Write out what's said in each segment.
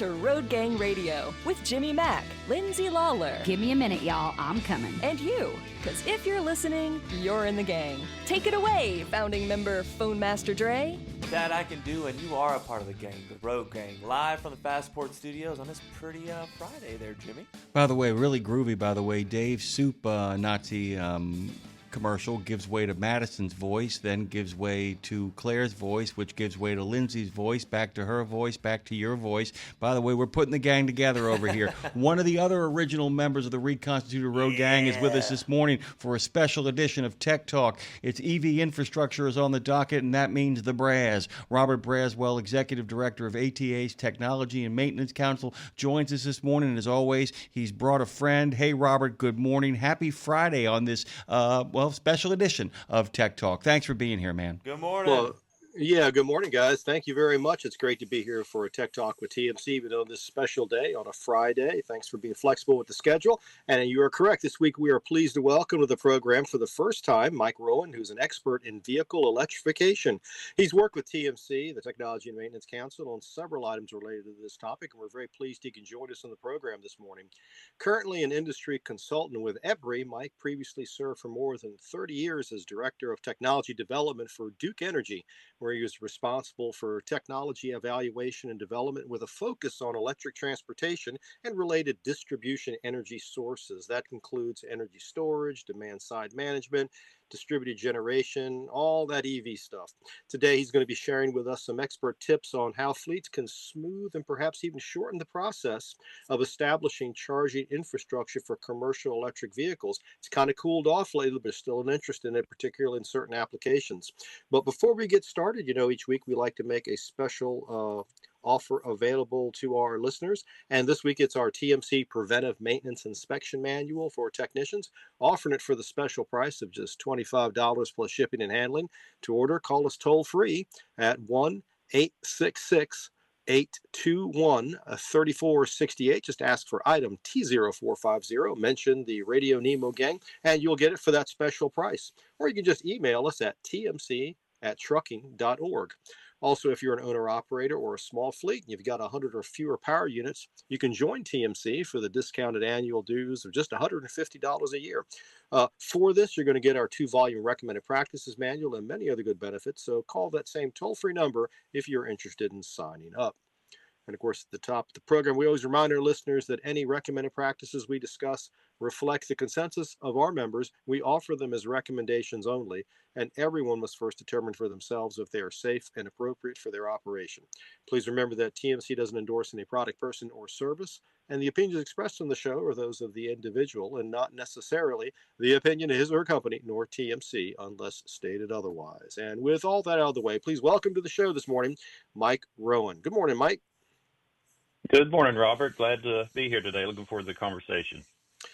to Road Gang Radio with Jimmy Mack, Lindsay Lawler. Give me a minute, y'all. I'm coming. And you, because if you're listening, you're in the gang. Take it away, founding member Phone Master Dre. That I can do, and you are a part of the gang, the Road Gang, live from the Passport Studios on this pretty Friday there, Jimmy. By the way, really groovy, by the way. Dave Soup Nazi commercial gives way to Madison's voice, then gives way to Claire's voice, which gives way to Lindsay's voice, back to her voice, back to your voice. By the way, we're putting the gang together over here. One of the other original members of the reconstituted Road Gang is with us this morning for a special edition of Tech Talk. Its EV infrastructure is on the docket, and that means the Braz. Robert Braswell, Executive Director of ATA's Technology and Maintenance Council, joins us this morning, and as always, he's brought a friend. Hey, Robert, good morning. Happy Friday on this, special edition of Tech Talk. Thanks for being here, man. Good morning. Well, yeah, good morning, guys. Thank you very much. It's great to be here for a Tech Talk with TMC, even on this special day on a Friday. Thanks for being flexible with the schedule. And you are correct. This week, we are pleased to welcome to the program for the first time Mike Rowand, who's an expert in vehicle electrification. He's worked with TMC, the Technology and Maintenance Council, on several items related to this topic, and we're very pleased he can join us on the program this morning. Currently an industry consultant with EBRI, Mike previously served for more than 30 years as Director of Technology Development for Duke Energy, where he was responsible for technology evaluation and development with a focus on electric transportation and related distribution energy sources. That includes energy storage, demand side management, distributed generation, all that EV stuff. Today, he's going to be sharing with us some expert tips on how fleets can smooth and perhaps even shorten the process of establishing charging infrastructure for commercial electric vehicles. It's kind of cooled off lately, but there's still an interest in it, particularly in certain applications. But before we get started, each week we like to make a special offer available to our listeners. And this week it's our TMC Preventive Maintenance Inspection Manual for technicians, offering it for the special price of just $25 plus shipping and handling. To order, call us toll free at 1-866-821-3468. Just ask for item T0450, mention the Radio Nemo Gang, and you'll get it for that special price. Or you can just email us at tmc@trucking.org. Also, if you're an owner-operator or a small fleet and you've got 100 or fewer power units, you can join TMC for the discounted annual dues of just $150 a year. For this, you're going to get our 2-volume recommended practices manual and many other good benefits. So call that same toll-free number if you're interested in signing up. And of course, at the top of the program, we always remind our listeners that any recommended practices we discuss reflect the consensus of our members. We offer them as recommendations only, and everyone must first determine for themselves if they are safe and appropriate for their operation. Please remember that TMC doesn't endorse any product, person, or service, and the opinions expressed on the show are those of the individual and not necessarily the opinion of his or her company, nor TMC, unless stated otherwise. And with all that out of the way, please welcome to the show this morning, Mike Rowand. Good morning, Mike. Good morning, Robert. Glad to be here today. Looking forward to the conversation.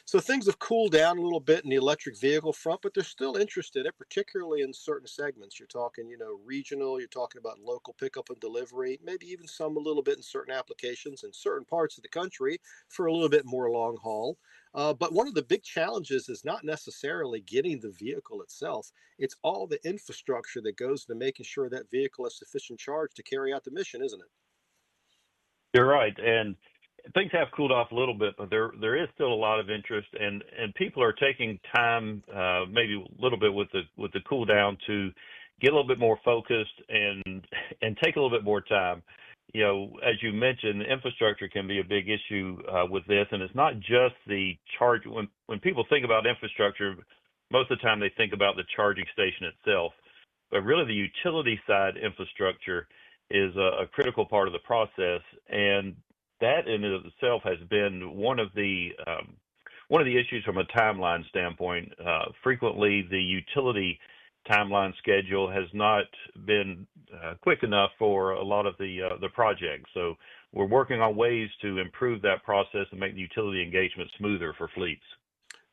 So things have cooled down a little bit in the electric vehicle front, but there's still interest in it, particularly in certain segments. You're talking, regional, you're talking about local pickup and delivery, maybe even some a little bit in certain applications in certain parts of the country for a little bit more long haul. But one of the big challenges is not necessarily getting the vehicle itself. It's all the infrastructure that goes into making sure that vehicle has sufficient charge to carry out the mission, isn't it? You're right, and things have cooled off a little bit, but there is still a lot of interest, and people are taking time, maybe a little bit with the cool down, to get a little bit more focused and take a little bit more time. As you mentioned, infrastructure can be a big issue with this, and it's not just the charge. When people think about infrastructure, most of the time they think about the charging station itself, but really the utility side infrastructure is a critical part of the process, and that in and of itself has been one of the issues from a timeline standpoint. Frequently, the utility timeline schedule has not been quick enough for a lot of the projects. So we're working on ways to improve that process and make the utility engagement smoother for fleets.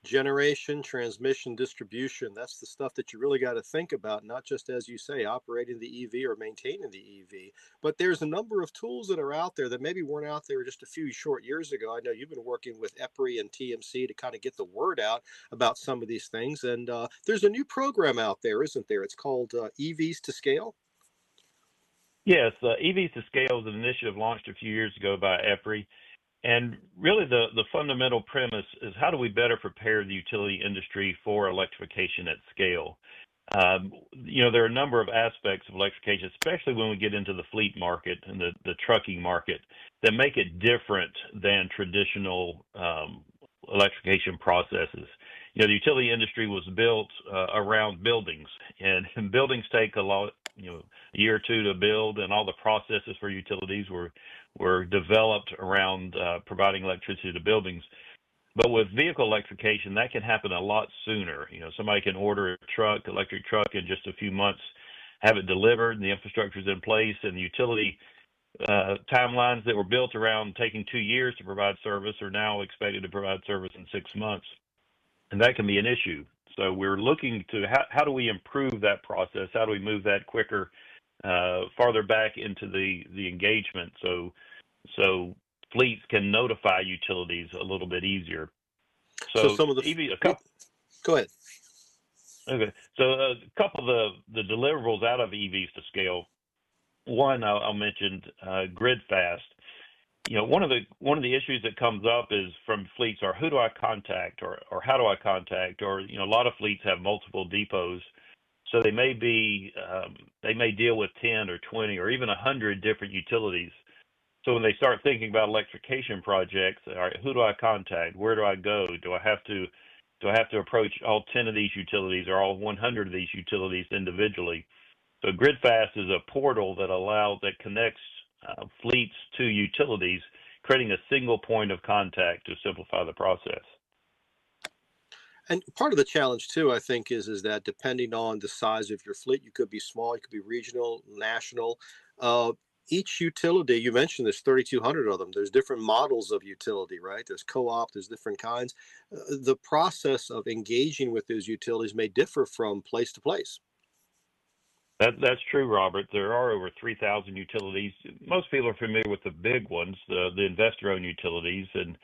Generation, transmission, distribution, that's the stuff that you really got to think about, not just, as you say, operating the EV or maintaining the EV. But there's a number of tools that are out there that maybe weren't out there just a few short years ago. I know you've been working with EPRI and TMC to kind of get the word out about some of these things. And there's a new program out there, isn't there? It's called EVs to Scale. Yes, EVs to Scale is an initiative launched a few years ago by EPRI. And really, the fundamental premise is how do we better prepare the utility industry for electrification at scale? There are a number of aspects of electrification, especially when we get into the fleet market and the trucking market, that make it different than traditional electrification processes. The utility industry was built around buildings, and buildings take a year or two to build, and all the processes for utilities were developed around providing electricity to buildings. But with vehicle electrification, that can happen a lot sooner. Somebody can order a electric truck in just a few months, have it delivered, and the infrastructure is in place, and the utility timelines that were built around taking 2 years to provide service are now expected to provide service in 6 months. And that can be an issue. So we're looking to how do we improve that process? How do we move that quicker, farther back into the engagement so fleets can notify utilities a little bit easier. So some of the go ahead. Okay, so a couple of the deliverables out of EVs to Scale. One I'll mention, grid fast. One of the issues that comes up is from fleets are who do I contact or how do I contact, or a lot of fleets have multiple depots, so they may deal with 10 or 20 or even 100 different utilities. So when they start thinking about electrification projects, all right, who do I contact? Where do I go? Do I have to approach all 10 of these utilities or all 100 of these utilities individually? So GridFast is a portal that connects fleets to utilities, creating a single point of contact to simplify the process. And part of the challenge too, I think, is that depending on the size of your fleet, you could be small, you could be regional, national. Each utility, you mentioned there's 3,200 of them. There's different models of utility, right? There's co-op, there's different kinds. The process of engaging with those utilities may differ from place to place. That's true, Robert. There are over 3,000 utilities. Most people are familiar with the big ones, the investor-owned utilities, and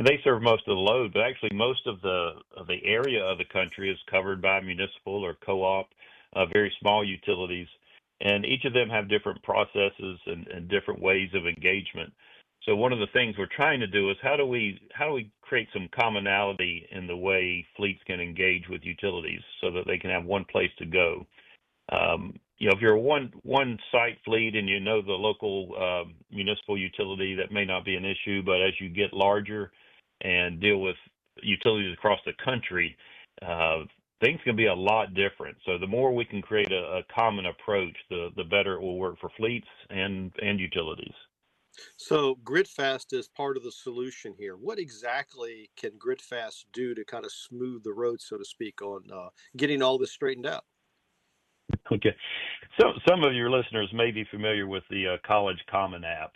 they serve most of the load. But actually, most of the area of the country is covered by municipal or co-op, very small utilities, and each of them have different processes and different ways of engagement. So one of the things we're trying to do is how do we create some commonality in the way fleets can engage with utilities so that they can have one place to go. If you're a one site fleet and the local municipal utility, that may not be an issue, but as you get larger and deal with utilities across the country, things can be a lot different. So the more we can create a common approach, the better it will work for fleets and utilities. So GridFast is part of the solution here. What exactly can GridFast do to kind of smooth the road, so to speak, on getting all this straightened out? Okay. So some of your listeners may be familiar with the College Common app.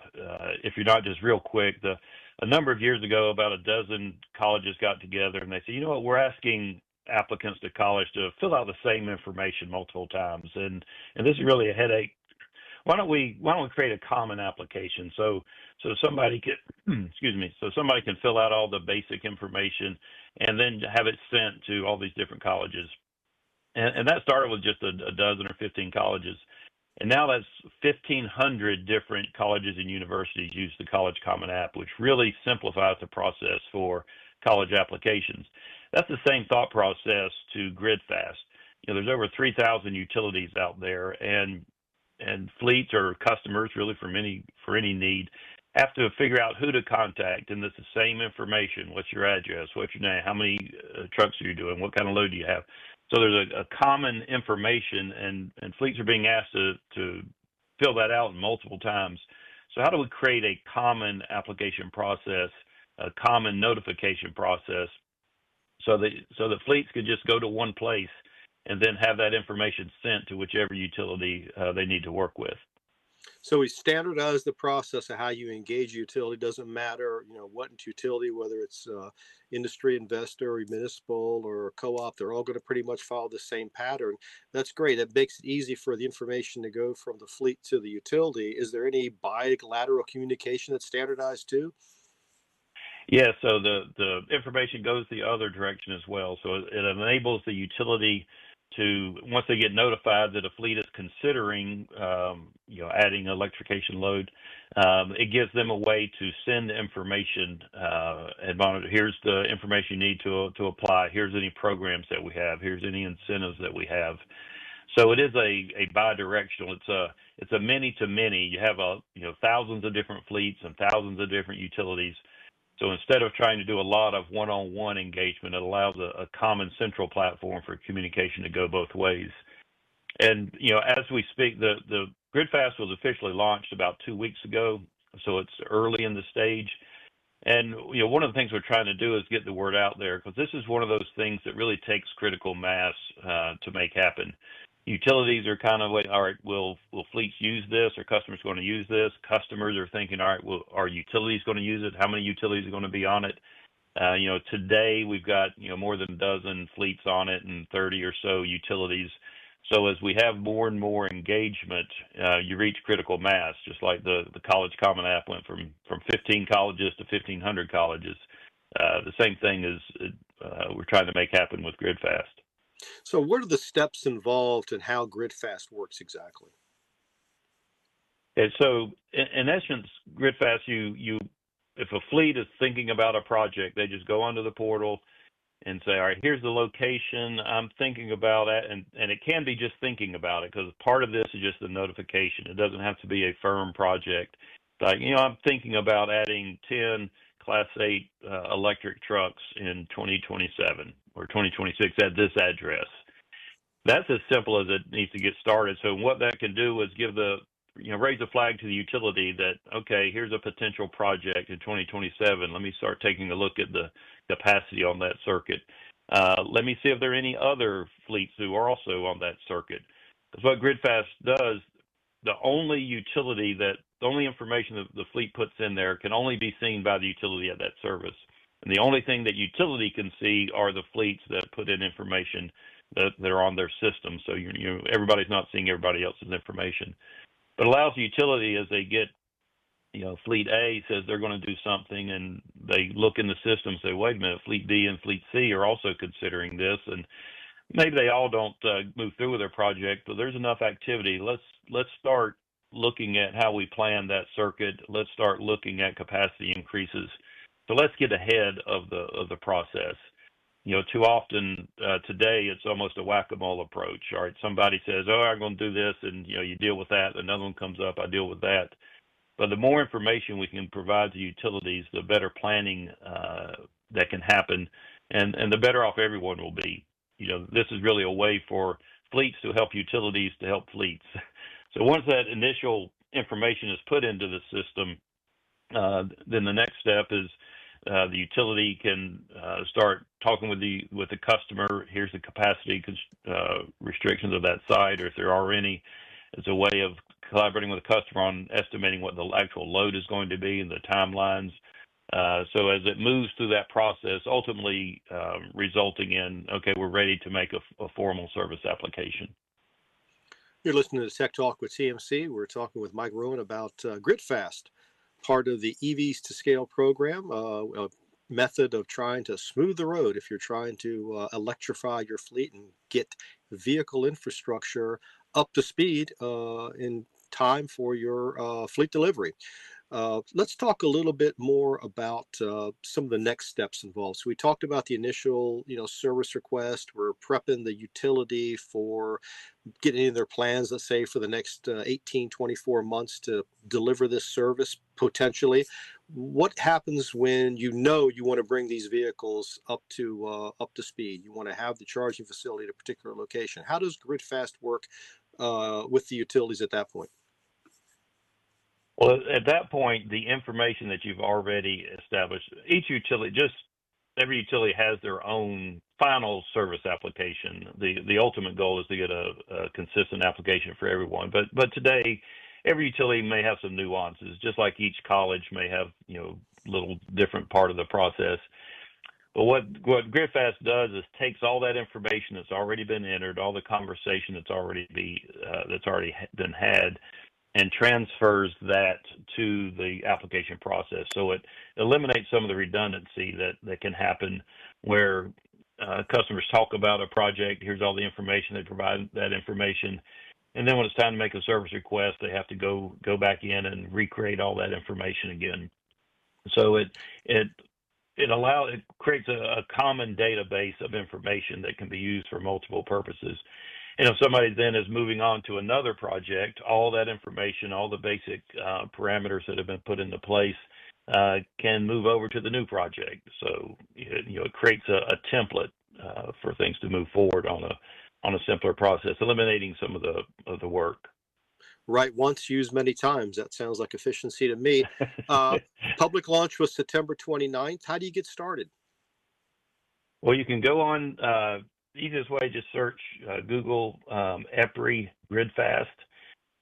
If you're not, just real quick, a number of years ago, about a dozen colleges got together and they said, you know what, we're asking applicants to college to fill out the same information multiple times. And this is really a headache. Why don't we create a common application so somebody can somebody can fill out all the basic information and then have it sent to all these different colleges. And that started with just a dozen or 15 colleges. And now that's 1,500 different colleges and universities use the College Common app, which really simplifies the process for college applications. That's the same thought process to GridFast. There's over 3,000 utilities out there, and fleets or customers, really for any need, have to figure out who to contact. And it's the same information. What's your address? What's your name? How many trucks are you doing? What kind of load do you have? So there's a common information, and fleets are being asked to fill that out multiple times. So how do we create a common application process, a common notification process, so that fleets could just go to one place and then have that information sent to whichever utility they need to work with? So we standardize the process of how you engage utility. Doesn't matter, what utility, whether it's industry, investor, or municipal, or co-op, they're all going to pretty much follow the same pattern. That's great. That makes it easy for the information to go from the fleet to the utility. Is there any bilateral communication that's standardized too? Yeah, so the information goes the other direction as well. So it enables the utility to, once they get notified that a fleet is considering, adding electrification load, it gives them a way to send information and monitor. Here's the information you need to apply. Here's any programs that we have. Here's any incentives that we have. So it is a bi-directional. It's a many to many. You have thousands of different fleets and thousands of different utilities. So instead of trying to do a lot of one-on-one engagement, it allows a common central platform for communication to go both ways. And as we speak, the GridFast was officially launched about 2 weeks ago, so it's early in the stage. And one of the things we're trying to do is get the word out there, because this is one of those things that really takes critical mass to make happen. Utilities are kind of like, all right, will fleets use this? Are customers going to use this? Customers are thinking, all right, well, are utilities going to use it? How many utilities are going to be on it? Today we've got more than a dozen fleets on it and 30 or so utilities. So as we have more and more engagement, you reach critical mass, just like the College Common App went from 15 colleges to 1,500 colleges. The same thing is we're trying to make happen with GridFast. So what are the steps involved and how GridFast works exactly? And so in essence, GridFast, if a fleet is thinking about a project, they just go onto the portal and say, all right, here's the location I'm thinking about it. And it can be just thinking about it, because part of this is just the notification. It doesn't have to be a firm project. Like, I'm thinking about adding 10 Class 8 electric trucks in 2027 or 2026 at this address. That's as simple as it needs to get started. So what that can do is give raise a flag to the utility that, okay, here's a potential project in 2027. Let me start taking a look at the capacity on that circuit. Let me see if there are any other fleets who are also on that circuit. Because what GridFast does, the only information that the fleet puts in there can only be seen by the utility at that service. And the only thing that utility can see are the fleets that put in information that are on their system. So everybody's not seeing everybody else's information. But it allows the utility, as they get, fleet A says they're going to do something, and they look in the system and say, wait a minute, fleet B and fleet C are also considering this, and maybe they all don't move through with their project, but there's enough activity. Let's start looking at how we plan that circuit. Let's start looking at capacity increases. So let's get ahead of the process. Too often today it's almost a whack-a-mole approach. All right, somebody says, "Oh, I'm going to do this," and you deal with that. Another one comes up, I deal with that. But the more information we can provide to utilities, the better planning that can happen, and the better off everyone will be. This is really a way for fleets to help utilities to help fleets. So once that initial information is put into the system, then the next step is the utility can start talking with the customer. Here's the capacity restrictions of that site, or if there are any. It's a way of collaborating with the customer on estimating what the actual load is going to be and the timelines. So as it moves through that process, ultimately resulting in, okay, we're ready to make a formal service application. You're listening to Tech Talk with TMC. We're talking with Mike Rowand about GridFast, part of the EVs to Scale program, a method of trying to smooth the road if you're trying to electrify your fleet and get vehicle infrastructure up to speed in time for your fleet delivery. Let's talk a little bit more about some of the next steps involved. So we talked about the initial, service request. We're prepping the utility for getting in their plans, let's say, for the next 18, 24 months to deliver this service potentially. What happens when you want to bring these vehicles up to speed? You want to have the charging facility at a particular location. How does GridFast work with the utilities at that point? Well, at that point, the information that you've already established, every utility has their own final service application. The ultimate goal is to get a consistent application for everyone. But today, every utility may have some nuances, just like each college may have, little different part of the process. But what GridFast does is takes all that information that's already been entered, all the conversation that's already been had, and transfers that to the application process. So it eliminates some of the redundancy that can happen where customers talk about a project. Here's all the information. They provide that information. And then when it's time to make a service request, they have to go back in and recreate all that information again. So it creates a common database of information that can be used for multiple purposes. And if somebody then is moving on to another project, all that information, all the basic parameters that have been put into place can move over to the new project. So it creates a template for things to move forward on a simpler process, eliminating some of the work. Right, once used many times. That sounds like efficiency to me. Public launch was September 29th. How do you get started? Well, you can go on, easiest way, just search Google EPRI GridFast.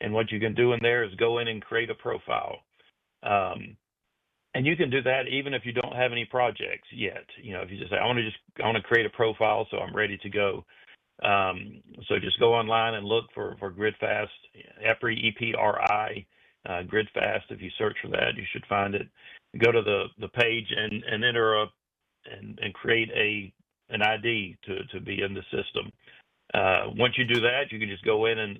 And what you can do in there is go in and create a profile. And you can do that even if you don't have any projects yet. If you just say, I want to create a profile so I'm ready to go. So just go online and look for GridFast, EPRI, E-P-R-I, GridFast. If you search for that, you should find it. Go to the page and enter and create an ID to be in the system. Once you do that, you can just go in and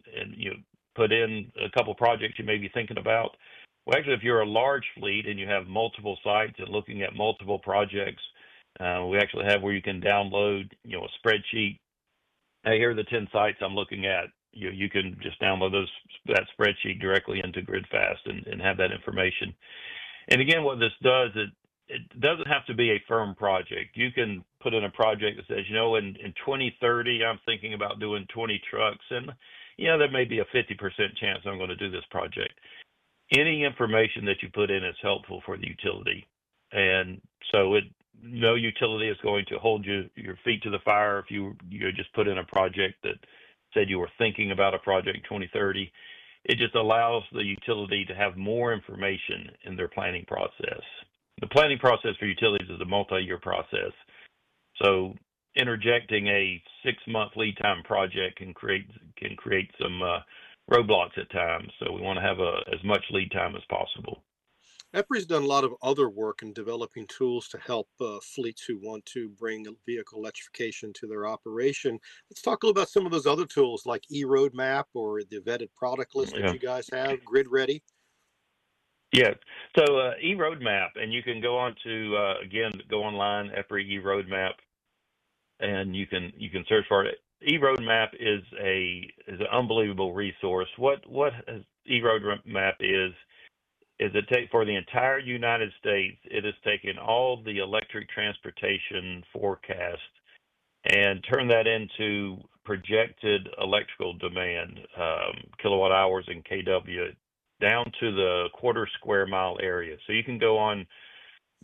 put in a couple projects you may be thinking about. Well, actually, if you're a large fleet and you have multiple sites and looking at multiple projects, we actually have where you can download a spreadsheet. Hey, here are the 10 sites I'm looking at. You can just download that spreadsheet directly into GridFast and have that information. And again, what this does, it doesn't have to be a firm project. You can put in a project that says, in 2030, I'm thinking about doing 20 trucks, and there may be a 50% chance I'm going to do this project. Any information that you put in is helpful for the utility, and so no utility is going to hold your feet to the fire if you just put in a project that said you were thinking about a project in 2030. It just allows the utility to have more information in their planning process. The planning process for utilities is a multi-year process. So interjecting a 6-month lead time project can create some roadblocks at times. So we want to have as much lead time as possible. EPRI's done a lot of other work in developing tools to help fleets who want to bring vehicle electrification to their operation. Let's talk a little about some of those other tools like eRoadmap or the vetted product list that you guys have, Grid Ready. Yeah. So eRoadmap, and you can go on to go online, EPRI eRoadmap, and you can search for it. eRoadmap is an unbelievable resource. What eRoadmap is for the entire United States, it has taken all the electric transportation forecast and turned that into projected electrical demand, kilowatt hours and kW, down to the quarter square mile area. So you can go on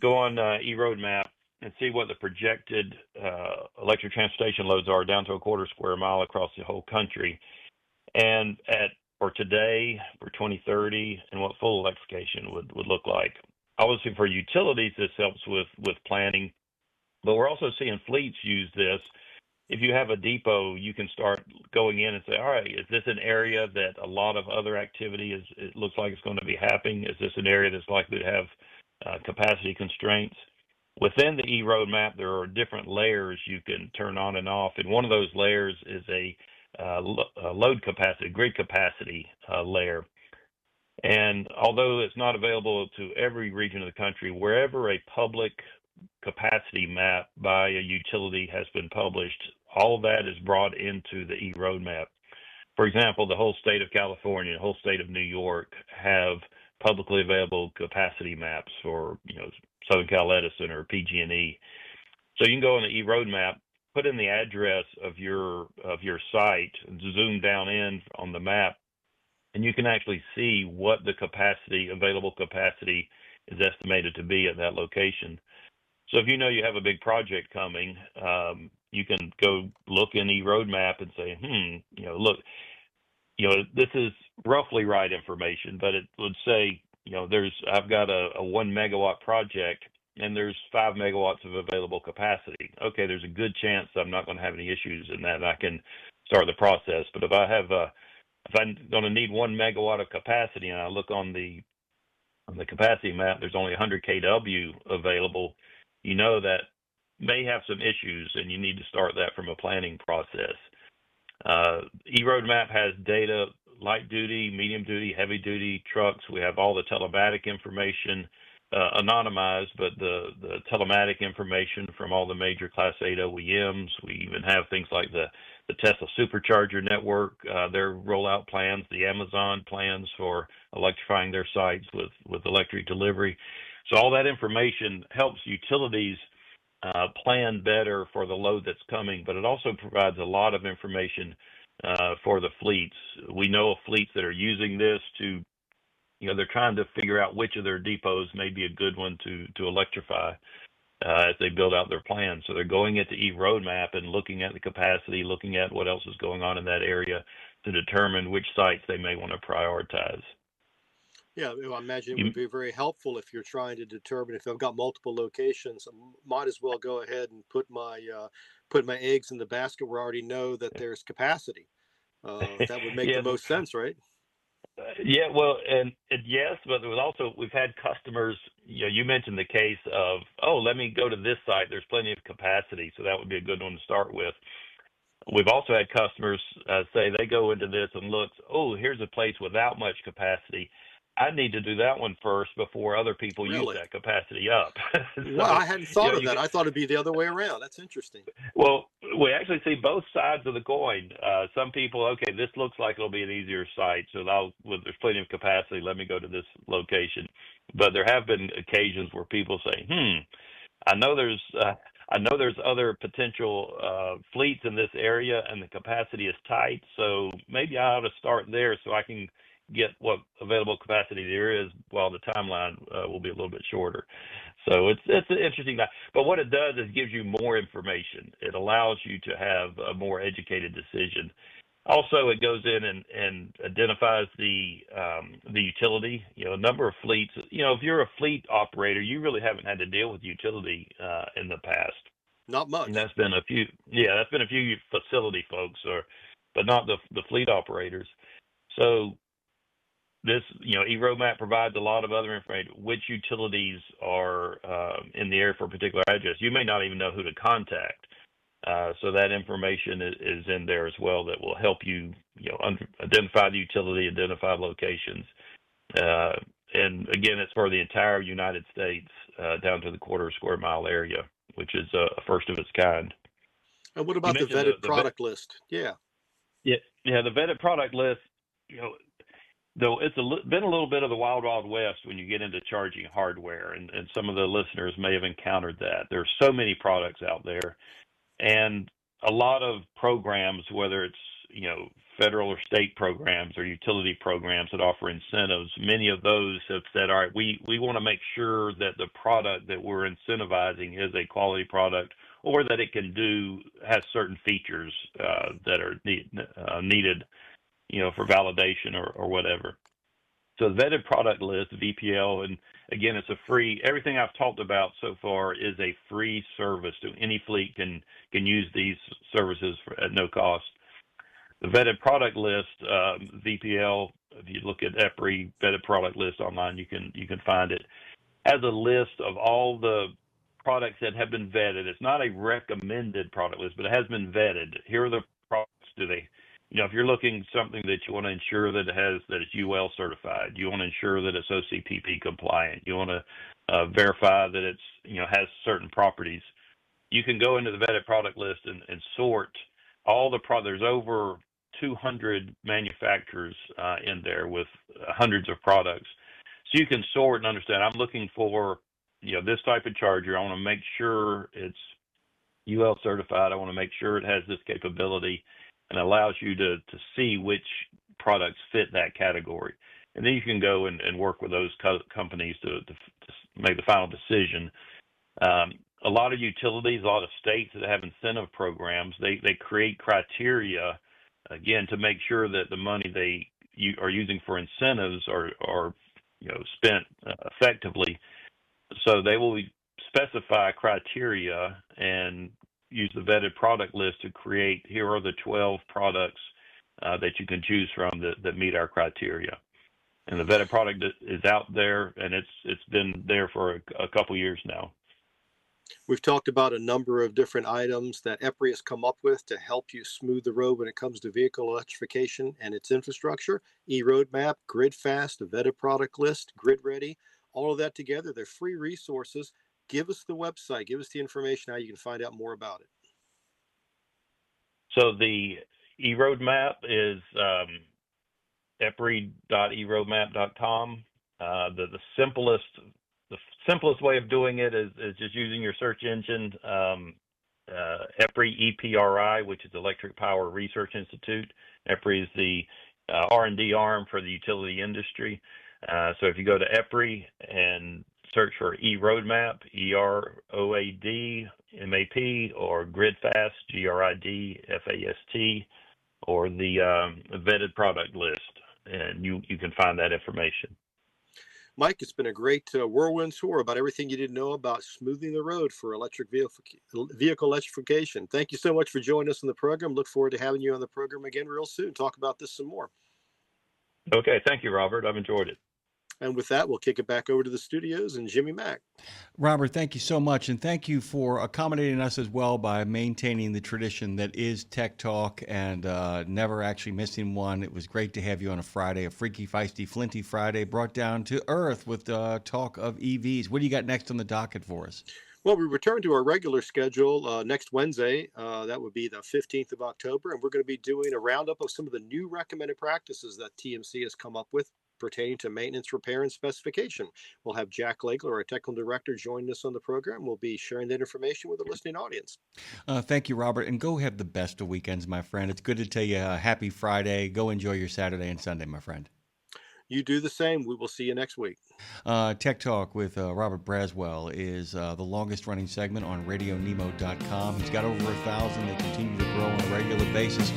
eRoadmap and see what the projected electric transportation loads are down to a quarter square mile across the whole country. And for today, for 2030, and what full electrification would look like. Obviously, for utilities, this helps with planning, but we're also seeing fleets use this. If you have a depot, you can start going in and say, all right, is this an area that a lot of other activity it looks like it's going to be happening? Is this an area that's likely to have capacity constraints? Within the eRoadmap, there are different layers you can turn on and off, and one of those layers is a load capacity, grid capacity layer. And although it's not available to every region of the country, wherever a public capacity map by a utility has been published, all of that is brought into the eRoadmap. For example, the whole state of California, the whole state of New York have publicly available capacity maps for Southern Cal Edison or PG&E. So you can go on the eRoadmap, put in the address of your site, zoom down in on the map, and you can actually see what the available capacity is estimated to be at that location. So if you have a big project coming, you can go look in eRoadmap and say, look, this is roughly right information, but it would say, I've got a 1 megawatt project and there's 5 megawatts of available capacity. Okay, there's a good chance I'm not going to have any issues in that, and I can start the process. But if I'm going to need 1 megawatt of capacity, and I look on the capacity map, there's only 100 kW available. That may have some issues, and you need to start that from a planning process. E-Roadmap has data, light duty, medium duty, heavy duty trucks. We have all the telematic information, anonymized, but the telematic information from all the major Class 8 OEMs. We even have things like the Tesla Supercharger network, their rollout plans, the Amazon plans for electrifying their sites with electric delivery. So all that information helps utilities plan better for the load that's coming, but it also provides a lot of information for the fleets. We know of fleets that are using this to, they're trying to figure out which of their depots may be a good one to electrify as they build out their plans. So they're going at the E-Roadmap and looking at the capacity, looking at what else is going on in that area to determine which sites they may want to prioritize. Yeah, I imagine it would be very helpful if you're trying to determine if I've got multiple locations. I might as well go ahead and put my eggs in the basket where I already know that there's capacity. That would make the most sense, right? Yeah, well, and yes, but there was also, we've had customers, you mentioned the case of, let me go to this site. There's plenty of capacity, so that would be a good one to start with. We've also had customers say they go into this and look, here's a place without much capacity. I need to do that one first before other people use that capacity up. So, well, I hadn't thought of that. I thought it'd be the other way around. That's interesting. Well, we actually see both sides of the coin. Some people, this looks like it'll be an easier site, so there's plenty of capacity. Let me go to this location. But there have been occasions where people say, I know there's other potential fleets in this area, and the capacity is tight, so maybe I ought to start there so I can get what available capacity there is while the timeline will be a little bit shorter. So it's an interesting, but what it does is gives you more information. It allows you to have a more educated decision. Also, it goes in and identifies the utility, a number of fleets. If you're a fleet operator, you really haven't had to deal with utility in the past. Not much. And that's been a few facility folks, but not the fleet operators. So this, E-Roadmap provides a lot of other information, which utilities are in the area for a particular address. You may not even know who to contact. So that information is in there as well that will help you, identify the utility, identify locations. And again, it's for the entire United States down to the quarter square mile area, which is a first of its kind. And what about the vetted product list? Yeah. Yeah, the vetted product list, though it's been a little bit of the wild, wild west when you get into charging hardware, and some of the listeners may have encountered that. There's so many products out there, and a lot of programs, whether it's, federal or state programs or utility programs that offer incentives, many of those have said, all right, we want to make sure that the product that we're incentivizing is a quality product, or that it has certain features that are needed, for validation or whatever. So the vetted product list, VPL, and again, it's a free, everything I've talked about so far is a free service. So any fleet can use these services at no cost. The vetted product list, VPL, if you look at EPRI vetted product list online, you can find it, has a list of all the products that have been vetted. It's not a recommended product list, but it has been vetted. Here are the products. If you're looking something that you want to ensure that it's UL certified, you want to ensure that it's OCPP compliant, you want to verify that it's has certain properties, you can go into the vetted product list and sort all the products. There's over 200 manufacturers in there with hundreds of products, so you can sort and understand. I'm looking for this type of charger. I want to make sure it's UL certified. I want to make sure it has this capability, and allows you to see which products fit that category. And then you can go and work with those companies to make the final decision. A lot of utilities, a lot of states that have incentive programs, they create criteria, again, to make sure that the money you are using for incentives are spent effectively. So they will specify criteria and use the vetted product list to create, here are the 12 products that you can choose from that meet our criteria. And the vetted product is out there, and it's been there for a couple years now. We've talked about a number of different items that EPRI has come up with to help you smooth the road when it comes to vehicle electrification and its infrastructure. E-roadmap, grid fast, a vetted product list, grid ready, all of that together. They're free resources. Give us the website, give us the information how you can find out more about it. So the e-roadmap is epri.eroadmap.com. The simplest way of doing it is just using your search engine, EPRI, EPRI, which is Electric Power Research Institute. EPRI is the R&D arm for the utility industry. So if you go to EPRI and search for e-roadmap, EROADMAP, or GridFast, GRIDFAST, or the vetted product list, and you can find that information. Mike, it's been a great whirlwind tour about everything you didn't know about smoothing the road for electric vehicle electrification. Thank you so much for joining us on the program. Look forward to having you on the program again real soon. Talk about this some more. Okay, thank you, Robert. I've enjoyed it. And with that, we'll kick it back over to the studios and Jimmy Mack. Robert, thank you so much. And thank you for accommodating us as well by maintaining the tradition that is Tech Talk and never actually missing one. It was great to have you on a Friday, a freaky, feisty, flinty Friday, brought down to earth with talk of EVs. What do you got next on the docket for us? Well, we return to our regular schedule next Wednesday. That would be the 15th of October. And we're going to be doing a roundup of some of the new recommended practices that TMC has come up with pertaining to maintenance, repair, and specification. We'll have Jack Legler, our technical director, joining us on the program. We'll be sharing that information with the listening audience. Thank you, Robert. And go have the best of weekends, my friend. It's good to tell you happy Friday. Go enjoy your Saturday and Sunday, my friend. You do the same. We will see you next week. Tech Talk with Robert Braswell is the longest running segment on RadioNemo.com. He's got over 1,000. They continue to grow on a regular basis.